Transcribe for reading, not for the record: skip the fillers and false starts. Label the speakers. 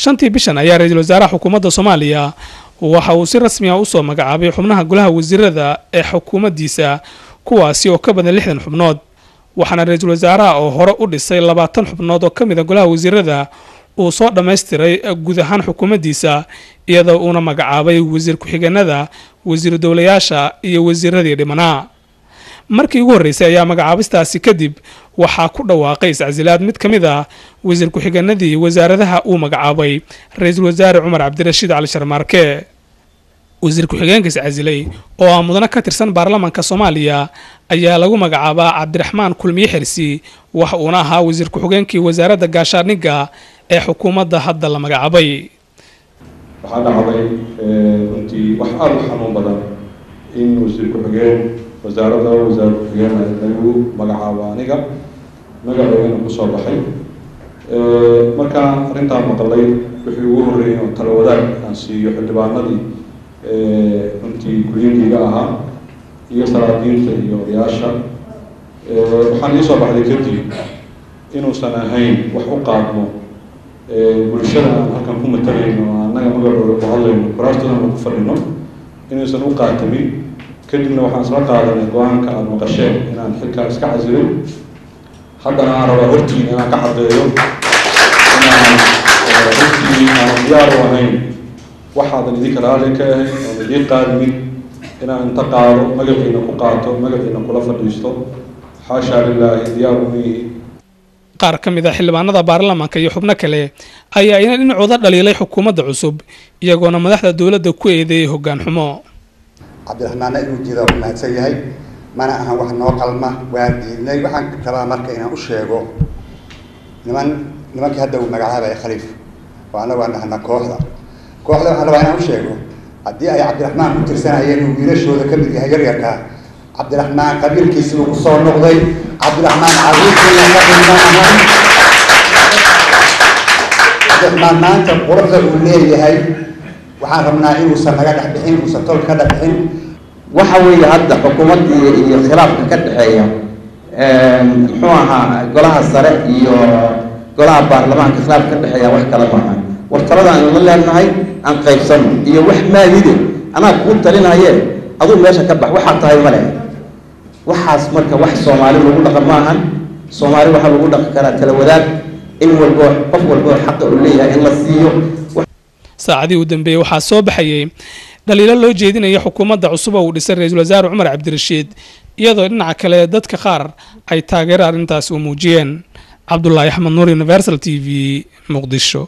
Speaker 1: shantii bishan ayaa ra'iisul wasaaraha xukuumadda Soomaaliya waxa uu si rasmi ah u soo magacaabay xubnaha golaha wasiirada ee xukuumaddiisa kuwaasi oo ka badan 60 xubnood waxaana ra'iisul wasaaraha oo hore u dhisay 20 xubnood oo kamid ah golaha wasiirada uu soo dhameystiray guud ahaan xukuumaddiisa iyadoo uuna magacaabay wasiir ku-xigeenada wasiir dowlayaasha iyo wasiiradii dhimanaa markii ugu horeysay ayaa magacaabistaasi kadib waxaa ku dhawaaqay iscasilaad mid kamid ah wasiir ku-xigeenadii wasaaradaha uu magacaabay ra'iisul wasaare Cumar Cabdirashiid Cali Sharmaarke wasiir ku-xigeenka iscasilay oo ah mudane ka tirsan baarlamaanka Soomaaliya ayaa lagu magacaabaa Cabdiraxmaan Kulmiye Xirsi waxa uu ahaa wasiir ku-xigeenkii wasaaradda gaashaandhigga ee xukuumadda hadda la magacaabay
Speaker 2: waxaa dhacday runtii wax aad u xanuun badan in wasiir ku-xigeen wasaaradda ku-xigeen lagu magacaabo aniga magaceedana ku soo baxay markaan arrintaa maqlay wixii ugu horreeyay oo talo wadaag aan siiyo xildhibaanadii runtii guryinkayga ahaa iyo salaadiinta iyo odayaasha waxaan ii soo baxday kadib inuusan ahayn wax u qaadmo bulshada aan halkan ku matalayno annaga magacooda ku hadlayno kuraastoodan ku fadhino inuusan u qaatamin kadibna waxaan isla qaadanay go-aanka aada maqasheen inaan xilkaa iska casilay haddana aan rabaa hortiin inaan ka caddeeyo inaan hortii aan diyaar u ahayn waxaadan idinka raali ka ahayn oon idiin qaadimin inaan inta qaado magaciina ku qaato magaciina kula fadhiisto xaashaa lilaahi diyaar uma yihi
Speaker 1: qaar ka mid ah xildhibaanada baarlamaanka iyo xubno kale ayaa ina dhinacooda dhaliilay xukuumadda cusub iyagoona madaxda dowladda ku eedeeyay hoggaan xumo
Speaker 3: cabdiraxmaan inuu jiro u mahadsan yahay mana ahan wax noo qalma waa diidnay waxaan rabaa marka inaan u sheego nimankii hadda uu magacaabay khaliif oo anagu aan dhahna kooxda waxaan rabaa inaan u sheego haddii ay cabdiraxmaan ku tirsanayeen uu wiilashooda ka mid yahay yaryarka cabdiraxmaan qabiilkiisii uu kusoo noqday cabdiraxmaan caruurtiina ka dhimaahan cabdiraxmaan maanta quruxda uu leeyahay waxaan rabnaa inuusan naga dhex bixin uusan tolka ka dhex bixin
Speaker 4: waxa weeye hadda xukuumaddii iyo khilaafka ka dhexeeya muxuu ahaa golaha sare iyo golaha baarlamaanka khilaaf ka dhexeeya wax kala maaha wartalada aan la leenahay aan qaybsano iyo wax maalide anaa kuu talinaye aduu meesha ka bax waxaa tahay male waxaas marka wax Soomaali lagu dhaqan maahan Soomaali waxa lagu dhaqan karaa tala wadaag in walba qof walba xaq u leeyahay in la siiyo
Speaker 1: saacadii u dambeeyay waxaa soo baxayay dhaliilo loo jeedinayo xukuumadda cusub oo uu dhisay ra'iisul wasaare Cumar Cabdirashiid iyadoo dhinaca kale dadka qaar ay taageero arrintaas u muujiyeen Cabdullaahi Axmed Nuur Universal TV Muqdisho.